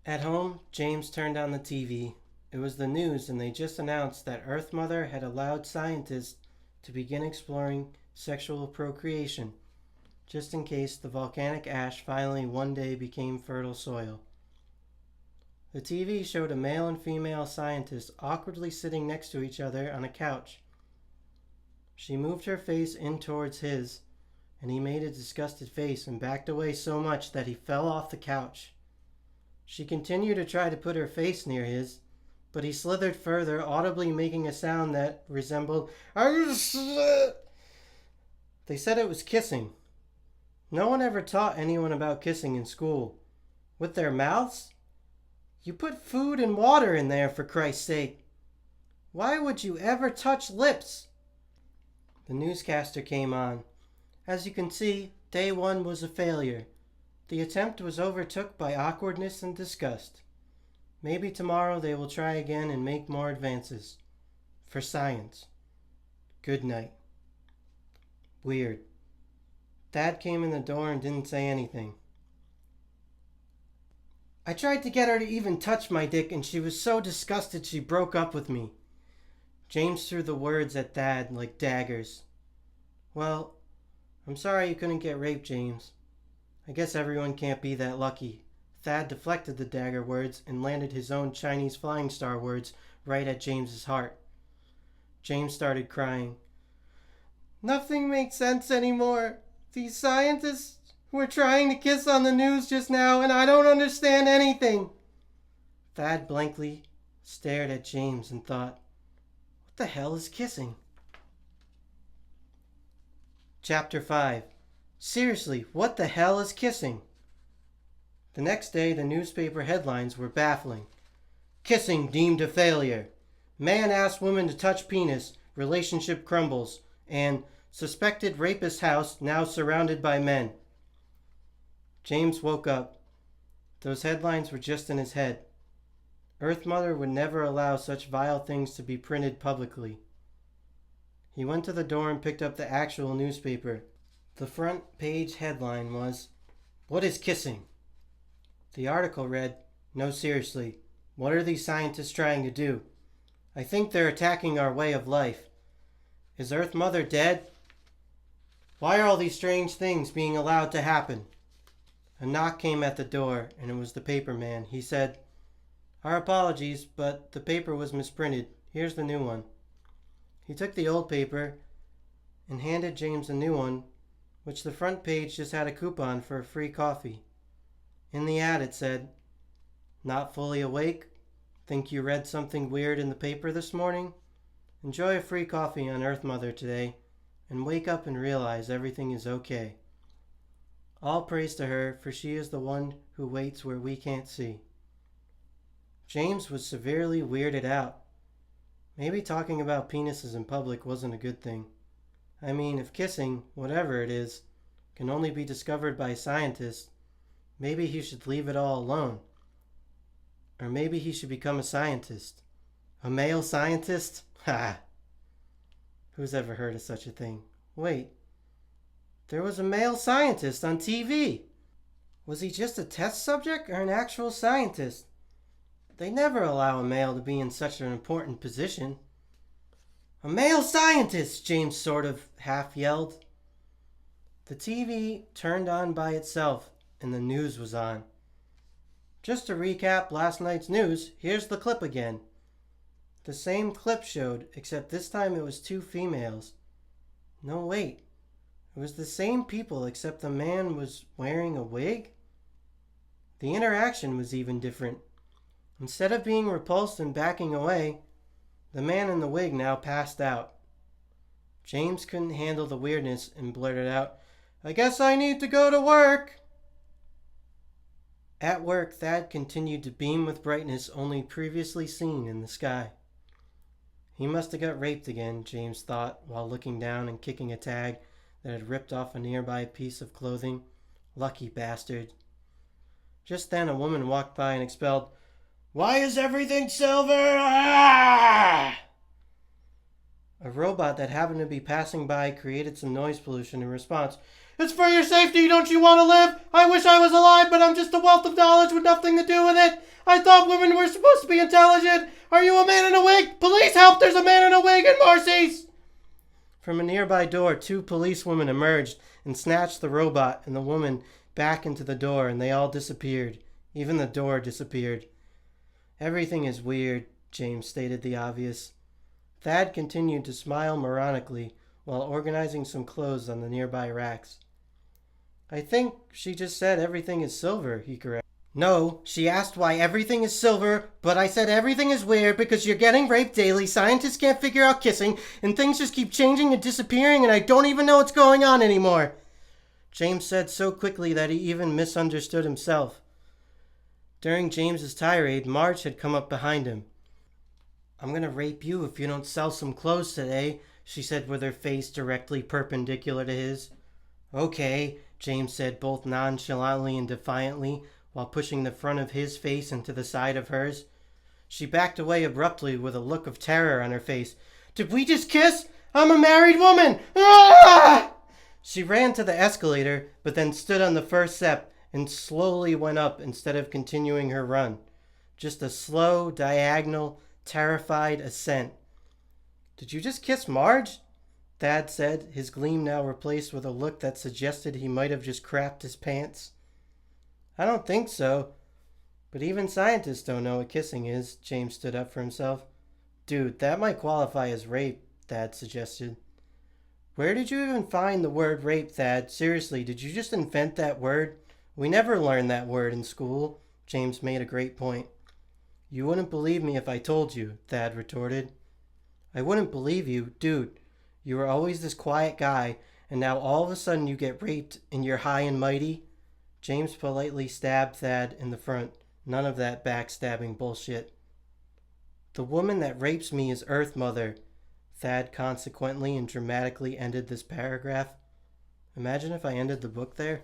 At home, James turned on the TV. It was the news, and they just announced that Earth Mother had allowed scientists to begin exploring sexual procreation, just in case the volcanic ash finally one day became fertile soil. The TV showed a male and female scientist awkwardly sitting next to each other on a couch. She moved her face in towards his, and he made a disgusted face and backed away so much that he fell off the couch. She continued to try to put her face near his, but he slithered further, audibly making a sound that resembled They said it was kissing. No one ever taught anyone about kissing in school. With their mouths? You put food and water in there, for Christ's sake. Why would you ever touch lips? The newscaster came on. As you can see, day one was a failure. The attempt was overtook by awkwardness and disgust. Maybe tomorrow they will try again and make more advances. For science. Good night. Weird. Dad came in the door and didn't say anything. I tried to get her to even touch my dick, and she was so disgusted she broke up with me. James threw the words at Dad like daggers. Well, I'm sorry you couldn't get raped, James. I guess everyone can't be that lucky. Thad deflected the dagger words and landed his own Chinese flying star words right at James's heart. James started crying. Nothing makes sense anymore. These scientists were trying to kiss on the news just now, and I don't understand anything. Thad blankly stared at James and thought, what the hell is kissing? Chapter 5. Seriously, what the hell is kissing? The next day, the newspaper headlines were baffling. Kissing deemed a failure. Man asks woman to touch penis. Relationship crumbles. And suspected rapist house now surrounded by men. James woke up. Those headlines were just in his head. Earth Mother would never allow such vile things to be printed publicly. He went to the door and picked up the actual newspaper. The front page headline was, What is kissing? The article read, No, seriously, what are these scientists trying to do? I think they're attacking our way of life. Is Earth Mother dead? Why are all these strange things being allowed to happen? A knock came at the door, and it was the paperman. He said, Our apologies, but the paper was misprinted. Here's the new one. He took the old paper and handed James a new one, which the front page just had a coupon for a free coffee. In the ad it said, Not fully awake? Think you read something weird in the paper this morning? Enjoy a free coffee on Earth Mother today, and wake up and realize everything is okay. All praise to her, for she is the one who waits where we can't see. James was severely weirded out. Maybe talking about penises in public wasn't a good thing. I mean, if kissing, whatever it is, can only be discovered by scientists, maybe he should leave it all alone. Or maybe he should become a scientist. A male scientist? Ha! Who's ever heard of such a thing? Wait, there was a male scientist on TV. Was he just a test subject or an actual scientist? They never allow a male to be in such an important position. A male scientist, James sort of half yelled. The TV turned on by itself and the news was on. Just to recap last night's news, here's the clip again. The same clip showed, except this time it was two females. No, wait. It was the same people, except the man was wearing a wig? The interaction was even different. Instead of being repulsed and backing away, the man in the wig now passed out. James couldn't handle the weirdness and blurted out, I guess I need to go to work. At work, Thad continued to beam with brightness only previously seen in the sky. He must have got raped again, James thought, while looking down and kicking a tag that had ripped off a nearby piece of clothing. Lucky bastard. Just then a woman walked by and expelled, Why is everything silver? Ah! A robot that happened to be passing by created some noise pollution in response. It's for your safety. Don't you want to live? I wish I was alive, but I'm just a wealth of knowledge with nothing to do with it. I thought women were supposed to be intelligent. Are you a man in a wig? Police, help! There's a man in a wig in Marcy's! From a nearby door, 2 policewomen emerged and snatched the robot and the woman back into the door, and they all disappeared. Even the door disappeared. Everything is weird, James stated the obvious. Thad continued to smile moronically while organizing some clothes on the nearby racks. I think she just said everything is silver, he corrected. No, she asked why everything is silver, but I said everything is weird because you're getting raped daily, scientists can't figure out kissing, and things just keep changing and disappearing, and I don't even know what's going on anymore. James said so quickly that he even misunderstood himself. During James's tirade, Marge had come up behind him. I'm going to rape you if you don't sell some clothes today, she said with her face directly perpendicular to his. Okay, James said both nonchalantly and defiantly, while pushing the front of his face into the side of hers. She backed away abruptly with a look of terror on her face. Did we just kiss? I'm a married woman! Ah! She ran to the escalator, but then stood on the first step and slowly went up instead of continuing her run. Just a slow, diagonal, terrified ascent. Did you just kiss Marge? Thad said, his gleam now replaced with a look that suggested he might have just crapped his pants. I don't think so. But even scientists don't know what kissing is, James stood up for himself. Dude, that might qualify as rape, Thad suggested. Where did you even find the word rape, Thad? Seriously, did you just invent that word? We never learned that word in school. James made a great point. You wouldn't believe me if I told you, Thad retorted. I wouldn't believe you. Dude, you were always this quiet guy, and now all of a sudden you get raped and you're high and mighty? James politely stabbed Thad in the front. None of that backstabbing bullshit. The woman that rapes me is Earth Mother. Thad consequently and dramatically ended this paragraph. Imagine if I ended the book there.